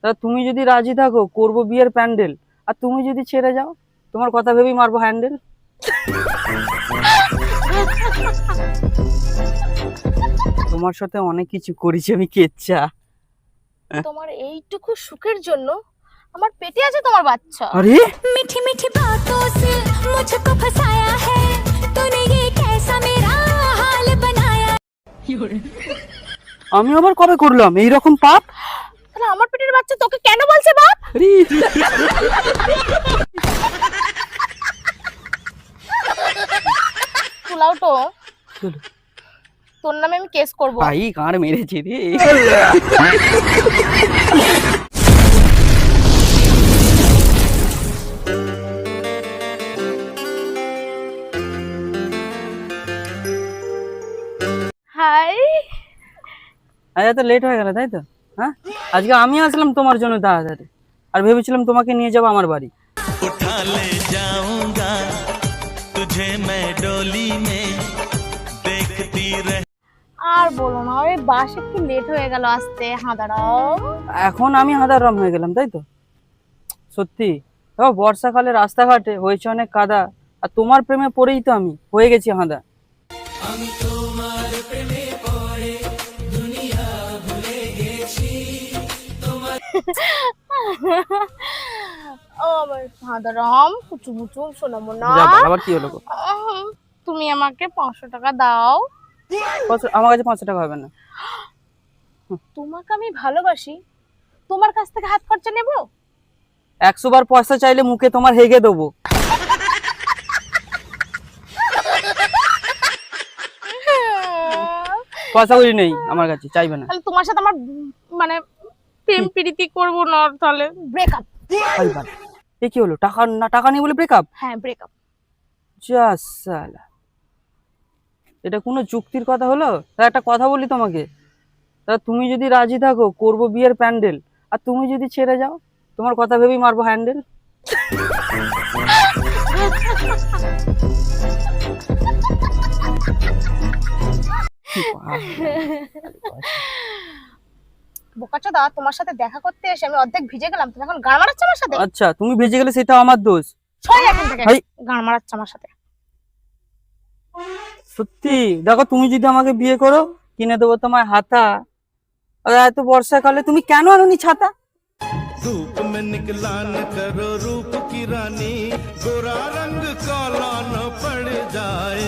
তা তুমি যদি রাজি থাকো করবো বিয়ের প্যান্ডেল, আর তুমি যদি ছেড়ে যাও তোমার কথা ভেবেই মারবো হ্যান্ডেল। তোমার সাথে অনেক কিছু করেছি আমি, কেচ্ছা। তোমার এইটুকু সুখের জন্য আমার পেটে আছে তোমার বাচ্চা। আরে मीठी मीठी बातों से मुझको फंसाया है तूने ये कैसा मेरा हाल बनाया। আমি আবার কবে করলাম এইরকম পাপ? তাহলে আমার পেটের বাচ্চা তোকে কেন বলছে বাপ? আরে তুলাও তো, চলো। তোর নামে আমি কেস করব। ভাই গাঁড় মেরেছে রে। হাই, আজ এত লেট হয়ে গেল তাই তো? হ্যাঁ, আজকে আমি আসলাম তোমার জন্য তাড়াতাড়ি, আর ভেবেছিলাম তোমাকে নিয়ে যাবো আমার বাড়ি। उठा ले जाऊंगा तुझे मैं डोली में देखती रह। আর বলো না, ওই বাস একটু লেট হয়ে গেল আসতে। হাঁদারাও এখন আমি হাঁদারাম হয়ে গেলাম তাই তো? সত্যি দেখো, বর্ষাকালে রাস্তাঘাটে হয়েছে অনেক কাদা, আর তোমার প্রেমে পড়েই তো আমি হয়ে গেছি হাঁদা। ও আমার হাঁদারাম কুচু মুচু শোনাবো না। যা বল, আবার কি হলো গো? তুমি আমাকে 500 টাকা দাও। আমার কাছে 500 টাকা হবে না। তোমাকে আমি ভালোবাসি, তোমার কাছ থেকে হাত খরচা নেব? 100 বার পয়সা চাইলে মুখে তোমার হেগে দেবো। পয়সা করি নেই আমার কাছে, চাইবে না। তাহলে তোমার সাথে আমার মানে প্রেম প্রীতি করবো না, তাহলে ব্রেকআপ। এ কি হলো? টাকা না, টাকা নেই বলে ব্রেকআপ? হ্যাঁ, ব্রেকআপ। যা সালা, এটা কোনো যুক্তির কথা হলো? তা একটা কথা বলি তোমাকে, তা তুমি যদি রাজি থাকো করবো বিয়ের প্যান্ডেল, আর তুমি যদি ছেড়ে যাও তোমার কথা ভেবেই মারবো হ্যান্ডেল। বোকাচোদা, তোমার সাথে দেখা করতে এসে আমি অর্ধেক ভিজে গেলাম, তুমি এখন গান মারাচ্ছ আমার সাথে? আচ্ছা, তুমি ভেজে গেলে সেটা আমার দোষ। ছয় এখান থেকে, ভাই। গান মারাচ্ছ আমার সাথে। সত্যি দেখো, তুমি যদি আমাকে বিয়ে করো কিনে দেবো তোমায় হাতা। আর এত বর্ষাকালে তুমি কেন আনোনি ছাতা? धूप में निकला न करो रूप की रानी गोरा रंग काला न पड़ जाए।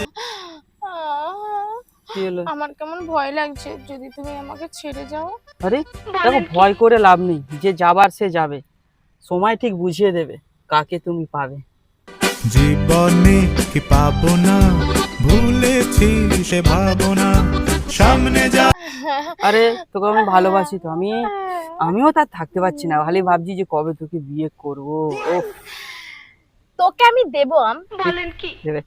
কি হলো? আমার কেমন ভয় লাগছে যদি তুমি আমাকে ছেড়ে যাও। আরে দেখো, ভয় করে লাভ নেই, যে যাবার সে যাবে, সময় ঠিক বুঝিয়ে দেবে কাকে তুমি পাবে। জীবনে কি পাবো না ভুলেছি সে ভাবনা সামনে যা। আরে তোকে আমি ভালোবাসি তো, আমিও তার থাকতে পারছি না, খালি ভাবছি যে কবে তোকে বিয়ে করবো। ওফ, তোকে আমি দেবো আম। বলেন কি দেবে?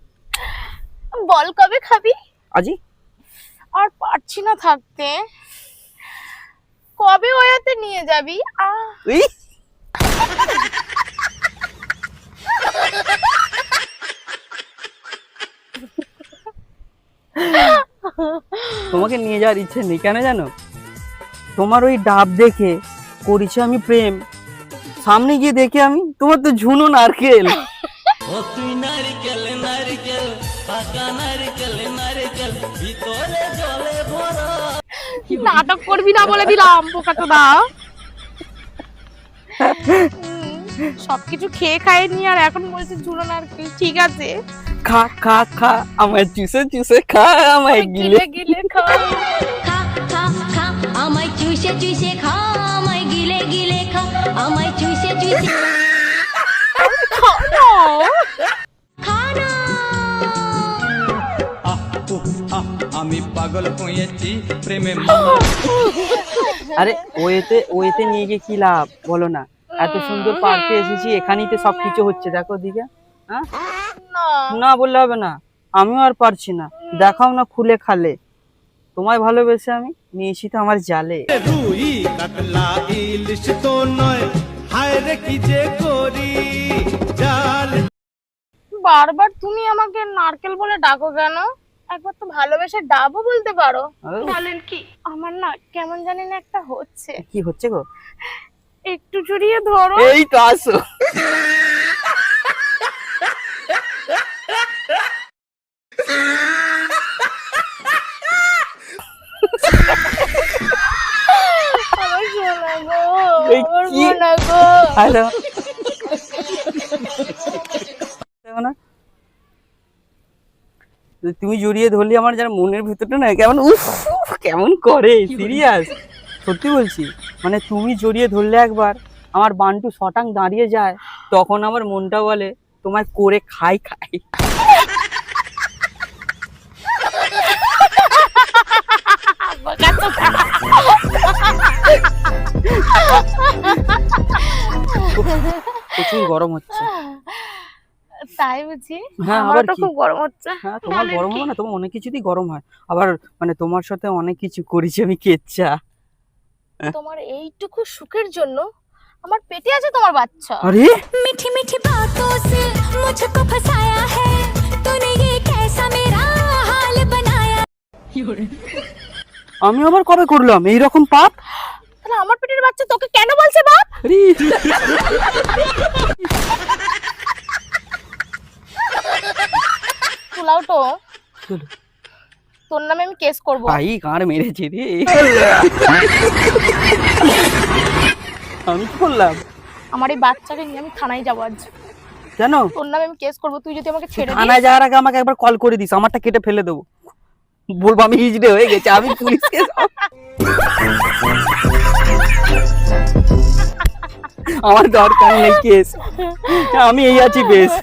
বল কবে খাবি? আজি আর পারছি না থাকতে, কবে ওয়াতে নিয়ে যাবি? উই, তোমাকে নিয়ে যাওয়ার ইচ্ছে নেই, কেন জানো? তোমার ওই ডাব দেখে করেছি আমি প্রেম, সামনে গিয়ে দেখে আমি তোমার তো ঝুনো নারকেল। ও তুই নারকেল নারকেল পাকা নারকেল নারকেল ভিতরে জলে ভরা। নাটক করবি না বলে দিলাম, বোকাচোদা। সবকিছু খেয়ে খায় নি আর এখন বলছে ঝুলো নারকেল। ঠিক আছে, খা খা খা, আমায় চুষে চুষে খা, আমায় গিলে গিলে গিলে খা। खा खा खा আমায় চুষে চুষে খা আমায় গিলে গিলে খা আমায় চুষে চুষে খানা। আমি পাগল হয়েছি প্রেমে। আরে ওয়েতে নিয়ে গিয়ে কি লাভ বলো না? এত সুন্দর পার্কে এসেছি, এখানেই তো সবকিছু হচ্ছে, দেখো দিকে। হ্যাঁ, না না বললে হবে না, আমিও আর পারছি না, দেখাও না খুলে খালে, তোমায় ভালোবেসে আমি নিয়েছি তো আমার জালে। রুই কাতলা ইলিশ তো নয় হায় রে কি যে করি জাল। বারবার তুমি আমাকে নারকেল বলে ডাকো কেন? একবার তো ভালোবেসে ডাবও বলতে পারো। আরে, বলেন কি, আমার না কেমন জানি না একটা হচ্ছে। কি হচ্ছে গো? এই জড়িয়ে ধরো। এই তো আসো। আমার সোনা গো, এই আমার কি? সোনা গো। হ্যালো, দেখো না, তুমি জড়িয়ে ধরলি আমার যেন মনের ভেতরটা না কেমন উফ উফ কেমন করে। সিরিয়াস সত্যি বলছি, মানে তুমি জড়িয়ে ধরলে একবার আমার বান্টু শটাং দাঁড়িয়ে যায়, তখন আমার মনটা বলে তোমায় করে খাই খাই। প্রচুর গরম হচ্ছে। তাই বুঝি? হ্যাঁ, আমার আবার তো কি? খুব গরম হচ্ছে। হ্যাঁ, তোমার গরম হবে না? তোমার অনেক কিছুতেই গরম হয়। আবার মানে তোমার সাথে অনেক কিছু করেছি আমি, কেচ্ছা। তোমার এইটুকু সুখের জন্য আমার পেটে আছে তোমার বাচ্চা। আরে मीठी मीठी बातों से मुझको फंसाया है तूने ये कैसा मेरा हाल बनाया আমি আবার কবে করলাম এইরকম পাপ? তাহলে আমার পেটের বাচ্চা তোকে কেন বলছে বাপ? আরে তুলাও তো, চলো। তোর নামে আমি কেস করব। ভাই কার মেরেছে রে? আমি কি করলাম? আমার এই বাচ্চাকে নিয়ে আমি থানায় যাবো আজ। কেন? তোর নামে আমি কেস করব, তুই যদি আমাকে ছেড়ে দিস। থানায় যাওয়ার আগে আমাকে একবার কল করে দিস, আমারটা কেটে ফেলে দেবো। বলবো আমি হিজড়ে হয়ে গেছে, আমি পুলিশকে আমার দরকার নেই কেস, আমি এই আছি বেশ।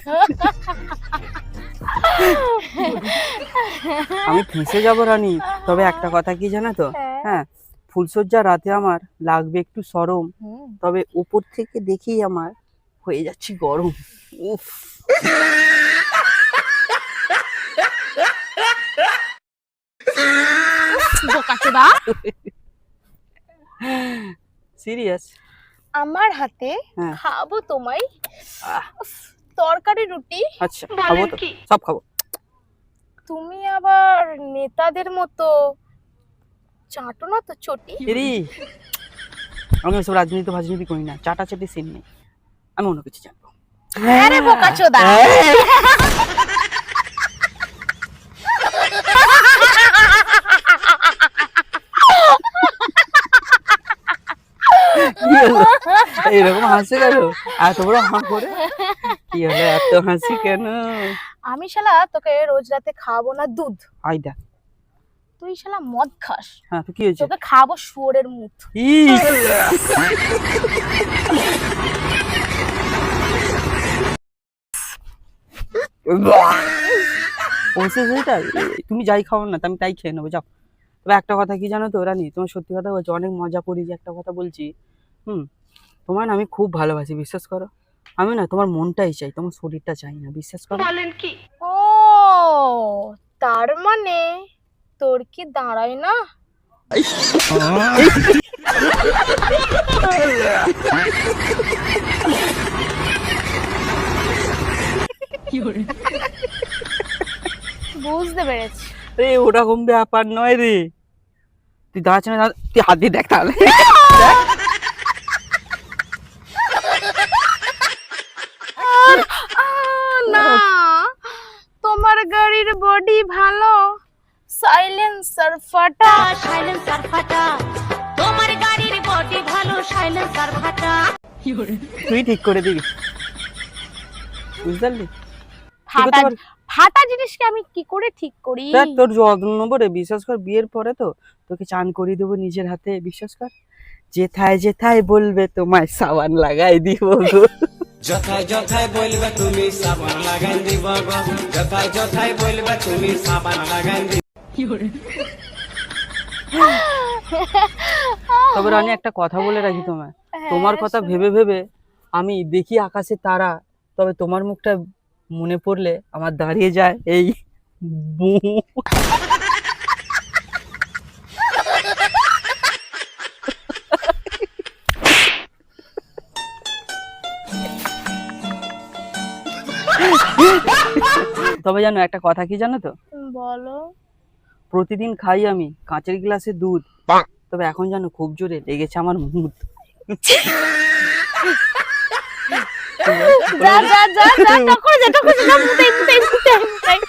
আমি ফেঁসে যাবো রানী, তবে একটা কথা কি জানো তো? হ্যাঁ, ফুলসজ্জা রাতে আমার লাগবে একটু সরম, তবে উপর থেকে দেখেই আমার হয়ে যাচ্ছে গরম। উফ, বোকাচোদা। সিরিয়াস? আমার হাতে হ্যাঁ। খাবো তোমায় আহ, তরকারি রুটি। আচ্ছা খাবো তো, সব খাবো। তুমি আবার নেতাদের মতো চাটো না তো চটি। এরি, আমি ওসব রাজনীতি ফাজনীতি করি না, চাটাচাটি সিন নেই, আমি অন্য কিছু জানবো। আরে বোকাচোদা। কি হলো এইরকম হাসি কেন? এত বড় হাঁ করে কি হলো, এত হাসি কেন? আমি শালা তোকে রোজ রাতে খাওয়াবো না দুধ, আইদা, তুই শালা মদ খাস। হ্যাঁ তো কি হয়েছে? তোকে খাওয়াবো শুয়োরের মুখ। ইস, পৌঁছেছে এটা? তুমি যাই খাও না আমি তাই খেয়ে নেবো, যাও। তবে একটা কথা কি জানো তো রানী, তোমার সত্যি কথা বলছি, অনেক মজা করি যে একটা কথা বলছি। তোমার না আমি খুব ভালোবাসি, বিশ্বাস করো। আমি না তোমার মনটাই চাই, তোমার শরীরটা চাই না, বিশ্বাস করো। ও, তার মানে তোর কি দাঁড়ায় না? বুঝতে পেরেছি। রে ওরকম ব্যাপার নয় রে, তুই দাঁড়াচ্ছে না, তুই হাত দিয়ে দেখ তাহলে। না, তোমার গাড়ির বডি ভালো, সাইলেন্সার ফাটা। সাইলেন্সার ফাটা তোমার গাড়ির বডি ভালো সাইলেন্সার ফাটা তুই ঠিক করে দিবি, বুঝতে পারলি? ফাটা ফাটা জিনিসকে আমি কি করে ঠিক করি? দেখ তোর যত্ন নেবো রে, বিশ্বাস কর। বিয়ের পরে তো তোকে চান করিয়ে দেবো নিজের হাতে, বিশ্বাস কর। যেথায় যেথায় বলবে তোমায় সাবান লাগাই দিব গো। যথায় যথায় বলবে তুমি সাবান লাগাই দিব গো, যথায় যথায় বলবে তুমি সাবান লাগাই দিব। তবে রানী একটা কথা বলে রাখি তোমায়, তোমার কথা ভেবে ভেবে আমি দেখি আকাশে তারা, তবে তোমার মুখটা মনে পড়লে আমার দাঁড়িয়ে যায় এই তবে জানো একটা কথা কি জানো তো? বলো। প্রতিদিন খাই আমি কাঁচের গ্লাসে দুধ, তবে এখন জানো খুব জোরে লেগেছে আমার মুদ। যা যা যা যা টকর যা টকর যা মুতাই মুতাই মুতাই মুতাই